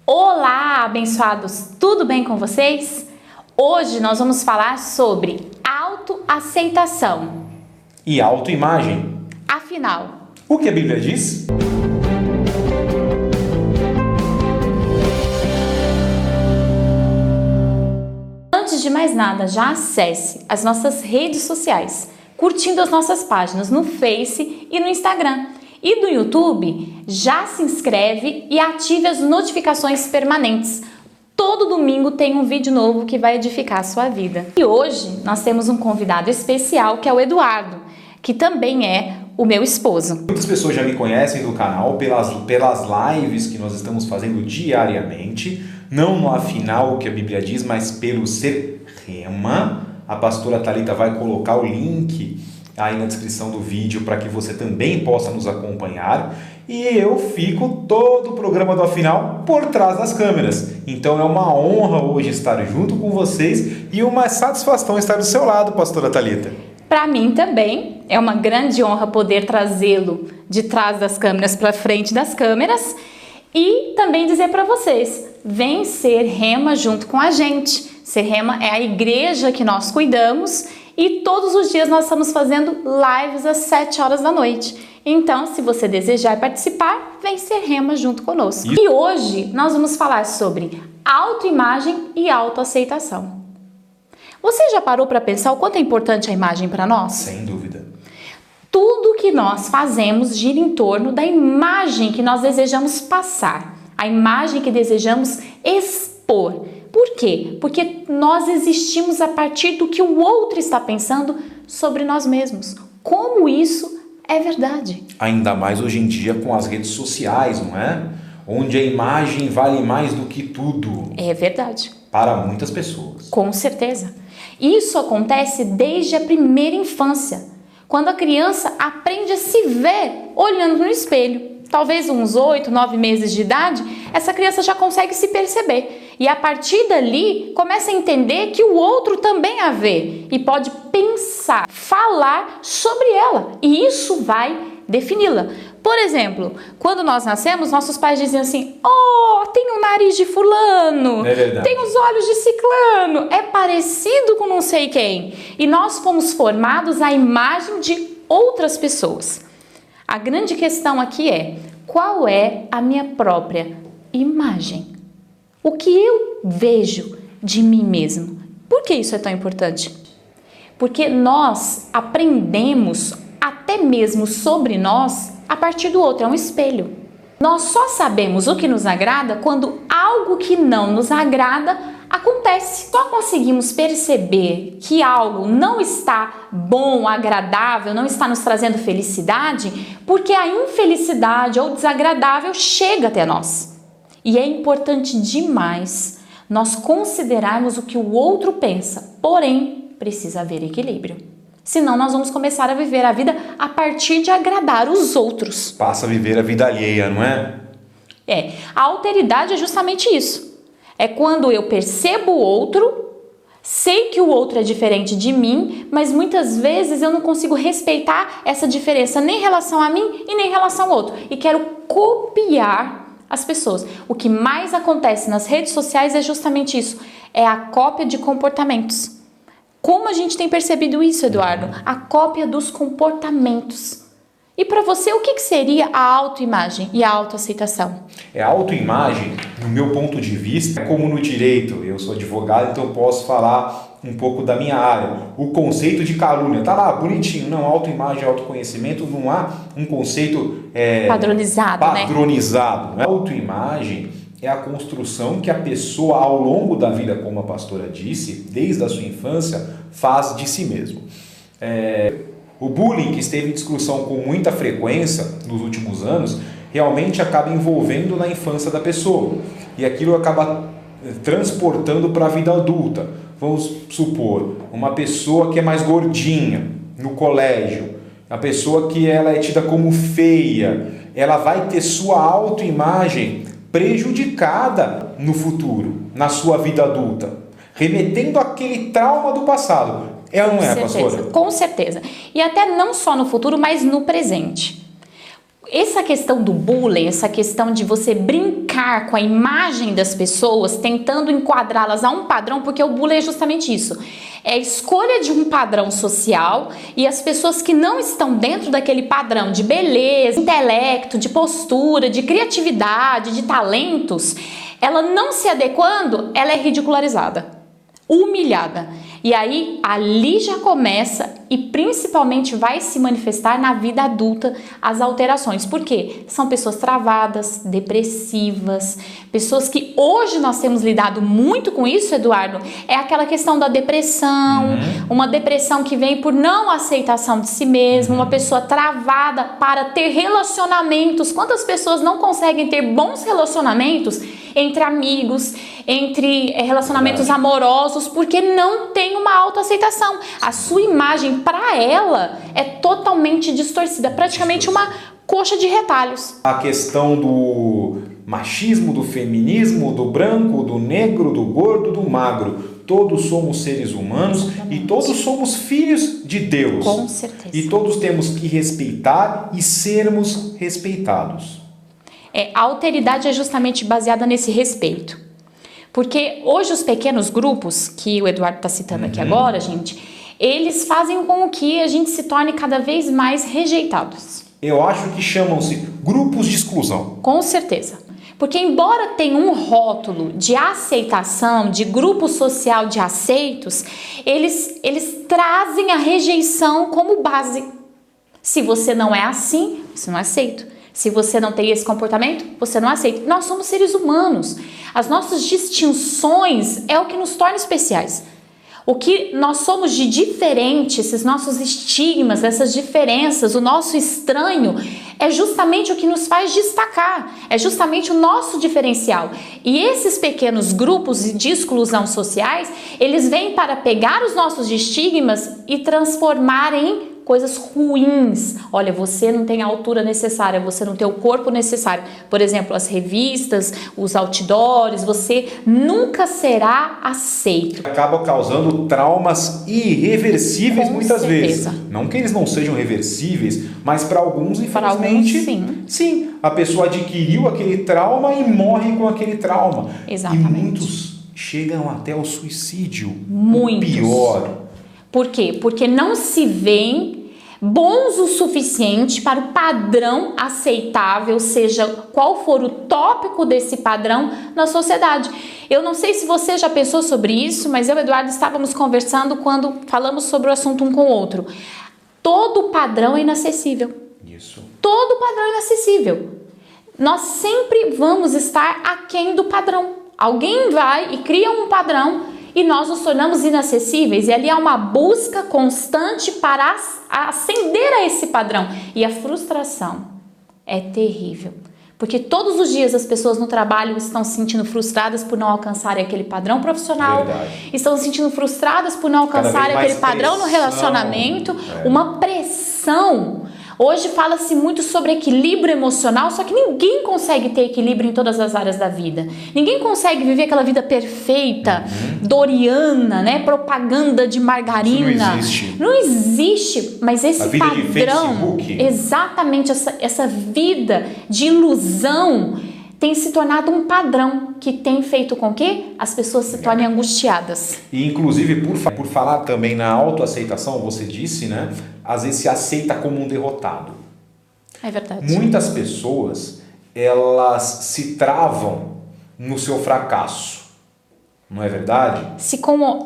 Olá, abençoados! Tudo bem com vocês? Hoje nós vamos falar sobre autoaceitação. E autoimagem. Afinal, O que a Bíblia diz? Antes de mais nada, já acesse as nossas redes sociais, curtindo as nossas páginas no Face e no Instagram. E no YouTube, já se inscreve e ative as notificações permanentes. Todo domingo tem um vídeo novo que vai edificar a sua vida. E hoje nós temos um convidado especial que é o Eduardo, que também é o meu esposo. Muitas pessoas já me conhecem do canal pelas lives que nós estamos fazendo diariamente, não no afinal o que a Bíblia diz, mas pelo ser Rema. A pastora Thalita vai colocar o link aí na descrição do vídeo para que você também possa nos acompanhar. E eu fico todo o programa do Afinal por trás das câmeras. Então é uma honra hoje estar junto com vocês e uma satisfação estar do seu lado, pastora Thalita. Para mim também é uma grande honra poder trazê-lo de trás das câmeras para frente das câmeras e também dizer para vocês, vem ser Rema junto com a gente. Ser Rema é a igreja que nós cuidamos e todos os dias nós estamos fazendo lives às 7 horas da noite. Então, se você desejar participar, vem ser Rema junto conosco. E hoje nós vamos falar sobre autoimagem e autoaceitação. Você já parou para pensar o quanto é importante a imagem para nós? Sem dúvida. Tudo que nós fazemos gira em torno da imagem que nós desejamos passar, a imagem que desejamos expor. Por quê? Porque nós existimos a partir do que o outro está pensando sobre nós mesmos. Como isso é verdade? Ainda mais hoje em dia com as redes sociais, não é? Onde a imagem vale mais do que tudo. É verdade. Para muitas pessoas. Com certeza. Isso acontece desde a primeira infância, quando a criança aprende a se ver olhando no espelho. Talvez uns 8, 9 meses de idade, essa criança já consegue se perceber. E a partir dali, começa a entender que o outro também a vê e pode pensar, falar sobre ela. E isso vai defini-la. Por exemplo, quando nós nascemos, nossos pais diziam assim, oh, tem o nariz de fulano, tem os olhos de ciclano, é parecido com não sei quem. E nós fomos formados à imagem de outras pessoas. A grande questão aqui é, qual é a minha própria imagem? O que eu vejo de mim mesmo? Por que isso é tão importante? Porque nós aprendemos até mesmo sobre nós a partir do outro, é um espelho. Nós só sabemos o que nos agrada quando algo que não nos agrada acontece. Só conseguimos perceber que algo não está bom, agradável, não está nos trazendo felicidade, porque a infelicidade ou desagradável chega até nós. E é importante demais nós considerarmos o que o outro pensa, porém precisa haver equilíbrio. Senão nós vamos começar a viver a vida a partir de agradar os outros. Passa a viver a vida alheia, não é? A alteridade é justamente isso. É quando eu percebo o outro, sei que o outro é diferente de mim, mas muitas vezes eu não consigo respeitar essa diferença nem em relação a mim e nem em relação ao outro. E quero copiar as pessoas. O que mais acontece nas redes sociais é justamente isso. É a cópia de comportamentos. Como a gente tem percebido isso, Eduardo? A cópia dos comportamentos. E para você, o que seria a autoimagem e a autoaceitação? A autoimagem, no meu ponto de vista, é como no direito. Eu sou advogado, então eu posso falar um pouco da minha área. O conceito de calúnia, tá lá, bonitinho. Não, autoimagem, autoconhecimento, não há um conceito padronizado, né? Autoimagem é a construção que a pessoa, ao longo da vida, como a pastora disse, desde a sua infância, faz de si mesmo. O bullying, que esteve em discussão com muita frequência nos últimos anos, realmente acaba envolvendo na infância da pessoa. E aquilo acaba transportando para a vida adulta. Vamos supor, uma pessoa que é mais gordinha no colégio, a pessoa que ela é tida como feia, ela vai ter sua autoimagem prejudicada no futuro, na sua vida adulta, remetendo àquele trauma do passado. É ou não é, pastora? Com certeza. E até não só no futuro, mas no presente. Essa questão do bullying, essa questão de você brincar com a imagem das pessoas, tentando enquadrá-las a um padrão, porque o bullying é justamente isso. É a escolha de um padrão social e as pessoas que não estão dentro daquele padrão de beleza, intelecto, de postura, de criatividade, de talentos, ela não se adequando, ela é ridicularizada, humilhada. E aí, ali já começa e principalmente vai se manifestar na vida adulta as alterações. Por quê? São pessoas travadas, depressivas, pessoas que hoje nós temos lidado muito com isso, Eduardo, é aquela questão da depressão, uma depressão que vem por não aceitação de si mesmo, uma pessoa travada para ter relacionamentos. Quantas pessoas não conseguem ter bons relacionamentos entre amigos, entre relacionamentos amorosos, porque não tem uma autoaceitação. A sua imagem, para ela, é totalmente distorcida, praticamente uma coxa de retalhos. A questão do machismo, do feminismo, do branco, do negro, do gordo, do magro. Todos somos seres humanos e todos somos filhos de Deus. Com certeza. E todos temos que respeitar e sermos respeitados. A alteridade é justamente baseada nesse respeito. Porque hoje os pequenos grupos, que o Eduardo está citando aqui agora, gente, eles fazem com que a gente se torne cada vez mais rejeitados. Eu acho que chamam-se grupos de exclusão. Com certeza. Porque embora tenha um rótulo de aceitação, de grupo social de aceitos, eles trazem a rejeição como base. Se você não é assim, você não é aceito. Se você não tem esse comportamento, você não aceita. Nós somos seres humanos. As nossas distinções é o que nos torna especiais. O que nós somos de diferente, esses nossos estigmas, essas diferenças, o nosso estranho, é justamente o que nos faz destacar, é justamente o nosso diferencial. E esses pequenos grupos de exclusão sociais, eles vêm para pegar os nossos estigmas e transformar em coisas ruins. Olha, você não tem a altura necessária, você não tem o corpo necessário. Por exemplo, as revistas, os outdoors, você nunca será aceito. Acaba causando traumas irreversíveis muitas vezes. Não que eles não sejam reversíveis, mas para alguns, infelizmente, sim. A pessoa adquiriu aquele trauma e morre com aquele trauma. Exatamente. E muitos chegam até ao suicídio. Muitos. O pior. Por quê? Porque não se veem bons o suficiente para o padrão aceitável, seja qual for o tópico desse padrão na sociedade. Eu não sei se você já pensou sobre isso, mas eu e o Eduardo estávamos conversando quando falamos sobre o assunto um com o outro. Todo padrão é inacessível. Isso. Todo padrão é inacessível. Nós sempre vamos estar aquém do padrão. Alguém vai e cria um padrão e nós nos tornamos inacessíveis, e ali há uma busca constante para ascender a esse padrão. E a frustração é terrível, porque todos os dias as pessoas no trabalho estão se sentindo frustradas por não alcançarem aquele padrão profissional, estão se sentindo frustradas por não alcançarem aquele padrão no relacionamento, uma pressão. Hoje fala-se muito sobre equilíbrio emocional, só que ninguém consegue ter equilíbrio em todas as áreas da vida. Ninguém consegue viver aquela vida perfeita, doriana, né? Propaganda de margarina. Isso não existe. Não existe, mas esse a vida padrão, de Facebook. Exatamente, essa vida de ilusão tem se tornado um padrão que tem feito com que as pessoas se tornem angustiadas. E inclusive, por falar também na autoaceitação, você disse, né? Às vezes se aceita como um derrotado. É verdade. Muitas pessoas, elas se travam no seu fracasso. Não é verdade? Se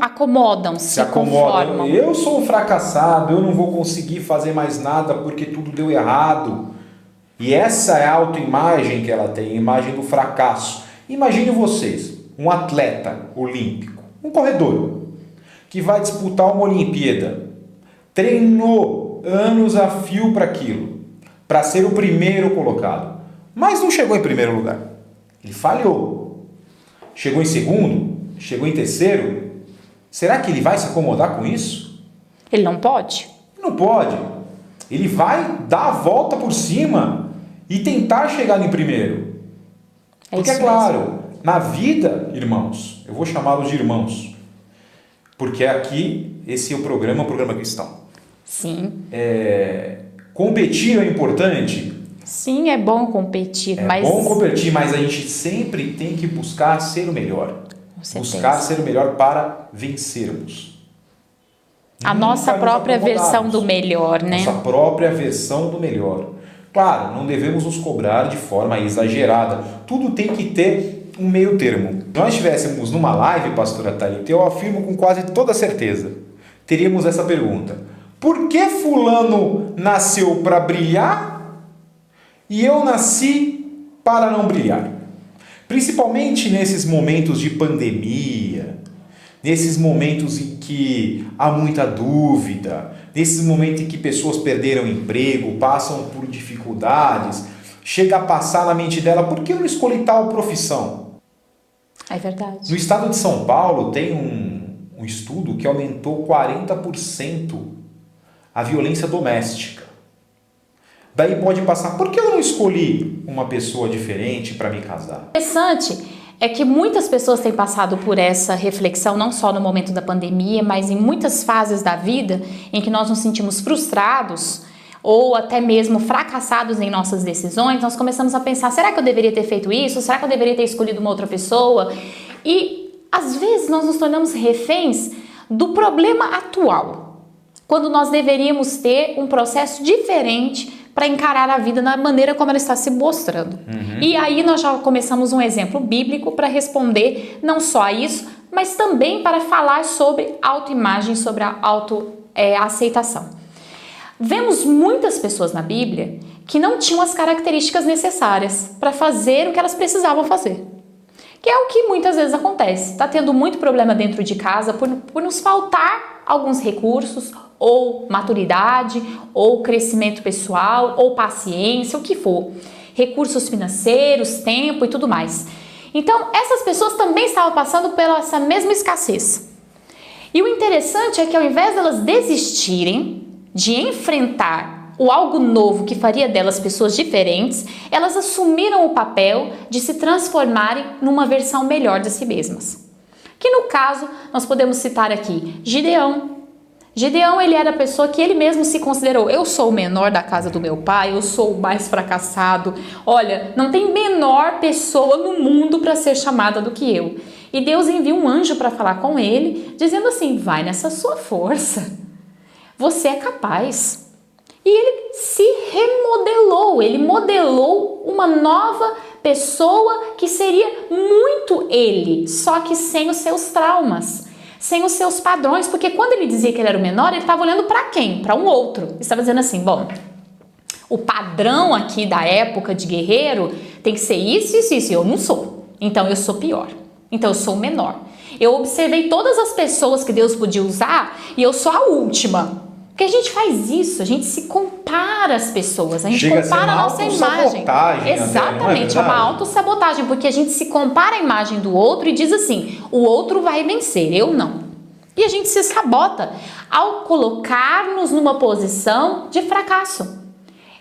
acomodam, se conformam. Eu sou um fracassado, eu não vou conseguir fazer mais nada porque tudo deu errado. E essa é a autoimagem que ela tem, a imagem do fracasso. Imagine vocês, um atleta olímpico, um corredor, que vai disputar uma Olimpíada. Treinou anos a fio para aquilo, para ser o primeiro colocado. Mas não chegou em primeiro lugar. Ele falhou. Chegou em segundo, chegou em terceiro. Será que ele vai se acomodar com isso? Ele não pode? Não pode. Ele vai dar a volta por cima e tentar chegar em primeiro. Porque é claro, na vida, irmãos, eu vou chamá-los de irmãos, porque aqui, esse é um programa cristão. Sim. Competir é importante? Sim, é bom competir, É bom competir, mas a gente sempre tem que buscar ser o melhor. Com certeza. Buscar ser o melhor para vencermos. A nossa própria versão do melhor, né? Nossa própria versão do melhor. Claro, não devemos nos cobrar de forma exagerada. Tudo tem que ter um meio termo. Se nós estivéssemos numa live, pastora Thalita, eu afirmo com quase toda certeza, teríamos essa pergunta: por que fulano nasceu para brilhar e eu nasci para não brilhar? Principalmente nesses momentos de pandemia, nesses momentos em que há muita dúvida, nesses momentos em que pessoas perderam emprego, passam por dificuldades, chega a passar na mente dela: por que eu não escolhi tal profissão? É verdade. No estado de São Paulo tem um estudo que aumentou 40% a violência doméstica. Daí pode passar: por que eu não escolhi uma pessoa diferente para me casar? Interessante é que muitas pessoas têm passado por essa reflexão, não só no momento da pandemia, mas em muitas fases da vida em que nós nos sentimos frustrados ou até mesmo fracassados em nossas decisões. Nós começamos a pensar: será que eu deveria ter feito isso? Será que eu deveria ter escolhido uma outra pessoa? E às vezes nós nos tornamos reféns do problema atual, quando nós deveríamos ter um processo diferente para encarar a vida na maneira como ela está se mostrando. E aí nós já começamos um exemplo bíblico para responder não só a isso, mas também para falar sobre autoimagem, sobre a autoaceitação. Vemos muitas pessoas na Bíblia que não tinham as características necessárias para fazer o que elas precisavam fazer. Que é o que muitas vezes acontece. Está tendo muito problema dentro de casa por nos faltar alguns recursos, ou maturidade, ou crescimento pessoal, ou paciência, o que for. Recursos financeiros, tempo e tudo mais. Então, essas pessoas também estavam passando pela essa mesma escassez. E o interessante é que ao invés delas desistirem de enfrentar o algo novo que faria delas pessoas diferentes, elas assumiram o papel de se transformarem numa versão melhor de si mesmas. Que no caso, nós podemos citar aqui Gideão. Gideão, ele era a pessoa que ele mesmo se considerou: eu sou o menor da casa do meu pai, eu sou o mais fracassado. Olha, não tem menor pessoa no mundo para ser chamada do que eu. E Deus envia um anjo para falar com ele, dizendo assim: vai nessa sua força, você é capaz. E ele se remodelou, ele modelou uma nova pessoa que seria muito ele, só que sem os seus traumas, sem os seus padrões, porque quando ele dizia que ele era o menor, ele estava olhando para quem? Para um outro. Ele estava dizendo assim: bom, o padrão aqui da época de guerreiro tem que ser isso, isso, isso, e eu não sou. Então eu sou pior. Então eu sou o menor. Eu observei todas as pessoas que Deus podia usar e eu sou a última. Porque a gente faz isso, a gente se compara às pessoas, a gente chega compara a nossa imagem. Exatamente, é uma autossabotagem, porque a gente se compara a imagem do outro e diz assim: o outro vai vencer, eu não. E a gente se sabota ao colocar-nos numa posição de fracasso.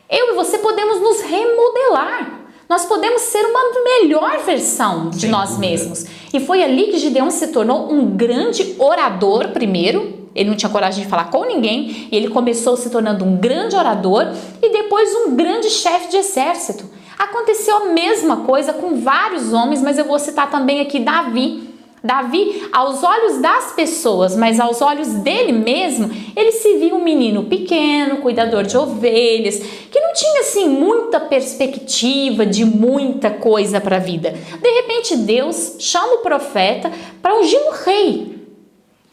Eu e você podemos nos remodelar. Nós podemos ser uma melhor versão de nós mesmos. E foi ali que Gideão se tornou um grande orador primeiro. Ele não tinha coragem de falar com ninguém, e ele começou se tornando um grande orador e depois um grande chefe de exército. Aconteceu a mesma coisa com vários homens, mas eu vou citar também aqui Davi. Davi, aos olhos das pessoas, mas aos olhos dele mesmo, ele se viu um menino pequeno, cuidador de ovelhas, que não tinha assim muita perspectiva de muita coisa para a vida. De repente Deus chama o profeta para ungir um rei.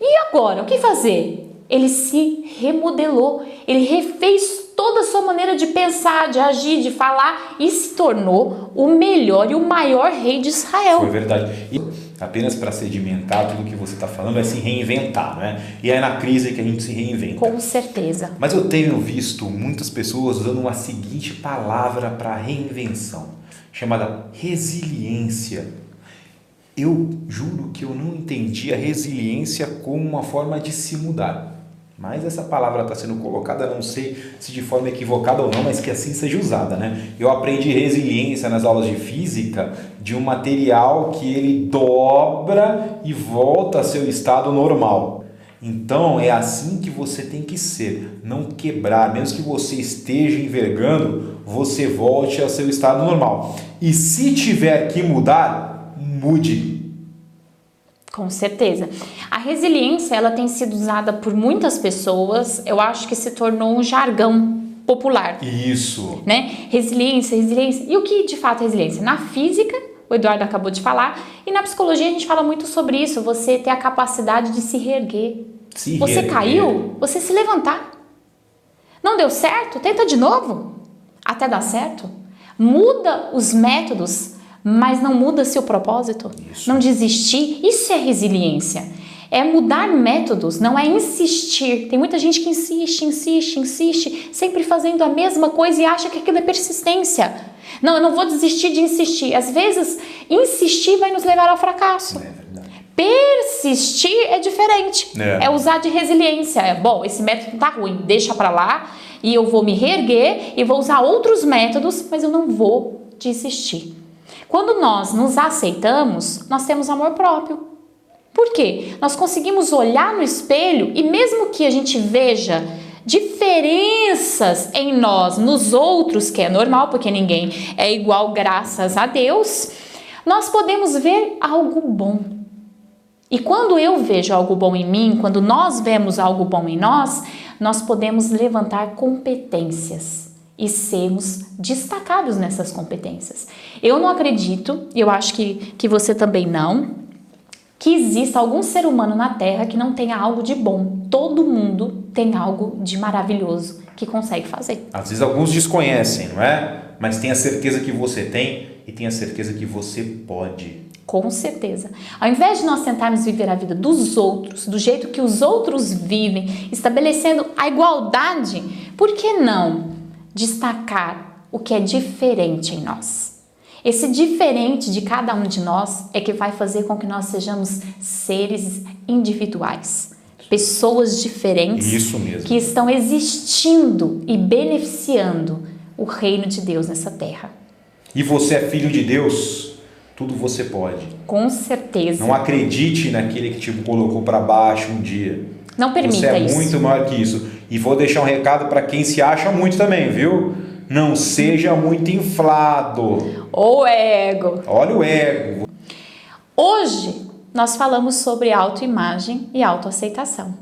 E agora, o que fazer? Ele se remodelou, ele refez toda a sua maneira de pensar, de agir, de falar e se tornou o melhor e o maior rei de Israel. Foi verdade. E apenas para sedimentar tudo que você está falando, é se reinventar, né? E é na crise que a gente se reinventa. Com certeza. Mas eu tenho visto muitas pessoas usando uma seguinte palavra para reinvenção, chamada resiliência. Eu juro que eu não entendi a resiliência como uma forma de se mudar. Mas essa palavra está sendo colocada, não sei se de forma equivocada ou não, mas que assim seja usada, né? Eu aprendi resiliência nas aulas de física de um material que ele dobra e volta ao seu estado normal. Então é assim que você tem que ser, não quebrar, mesmo que você esteja envergando, você volte ao seu estado normal. E se tiver que mudar, mude. Com certeza. A resiliência, ela tem sido usada por muitas pessoas, eu acho que se tornou um jargão popular. Isso. Né? Resiliência. E o que de fato é resiliência? Na física, o Eduardo acabou de falar, e na psicologia a gente fala muito sobre isso, você ter a capacidade de se reerguer. Você caiu, você se levantar. Não deu certo? Tenta de novo, até dar certo. Muda os métodos, mas não muda-se o propósito. Isso. Não desistir, isso é resiliência. É mudar métodos, não é insistir. Tem muita gente que insiste, sempre fazendo a mesma coisa e acha que aquilo é persistência. Não, eu não vou desistir de insistir. Às vezes, insistir vai nos levar ao fracasso. Persistir é diferente. É usar de resiliência. Bom, esse método tá ruim, deixa pra lá e eu vou me reerguer e vou usar outros métodos, mas eu não vou desistir. Quando nós nos aceitamos, nós temos amor próprio. Por quê? Nós conseguimos olhar no espelho e mesmo que a gente veja diferenças em nós, nos outros, que é normal, porque ninguém é igual, graças a Deus, nós podemos ver algo bom. E quando eu vejo algo bom em mim, quando nós vemos algo bom em nós, nós podemos levantar competências e sermos destacados nessas competências. Eu não acredito, e eu acho que você também não, que exista algum ser humano na Terra que não tenha algo de bom. Todo mundo tem algo de maravilhoso que consegue fazer. Às vezes alguns desconhecem, não é? Mas tenha certeza que você tem e tenha certeza que você pode. Com certeza. Ao invés de nós tentarmos viver a vida dos outros, do jeito que os outros vivem, estabelecendo a igualdade, por que não destacar o que é diferente em nós? Esse diferente de cada um de nós é que vai fazer com que nós sejamos seres individuais, pessoas diferentes. Isso mesmo. Que estão existindo e beneficiando o reino de Deus nessa terra. E você é filho de Deus, tudo você pode. Com certeza. Não acredite naquele que te colocou para baixo um dia. Não permita isso. Você é muito maior que isso. E vou deixar um recado para quem se acha muito também, viu? Não seja muito inflado. O ego. Olha o ego. Hoje nós falamos sobre autoimagem e autoaceitação.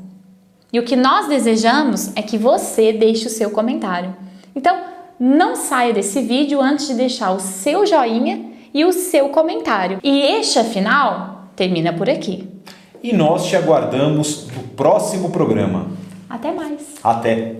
E o que nós desejamos é que você deixe o seu comentário. Então, não saia desse vídeo antes de deixar o seu joinha e o seu comentário. E este, afinal, termina por aqui. E nós te aguardamos no próximo programa. Até mais. Até.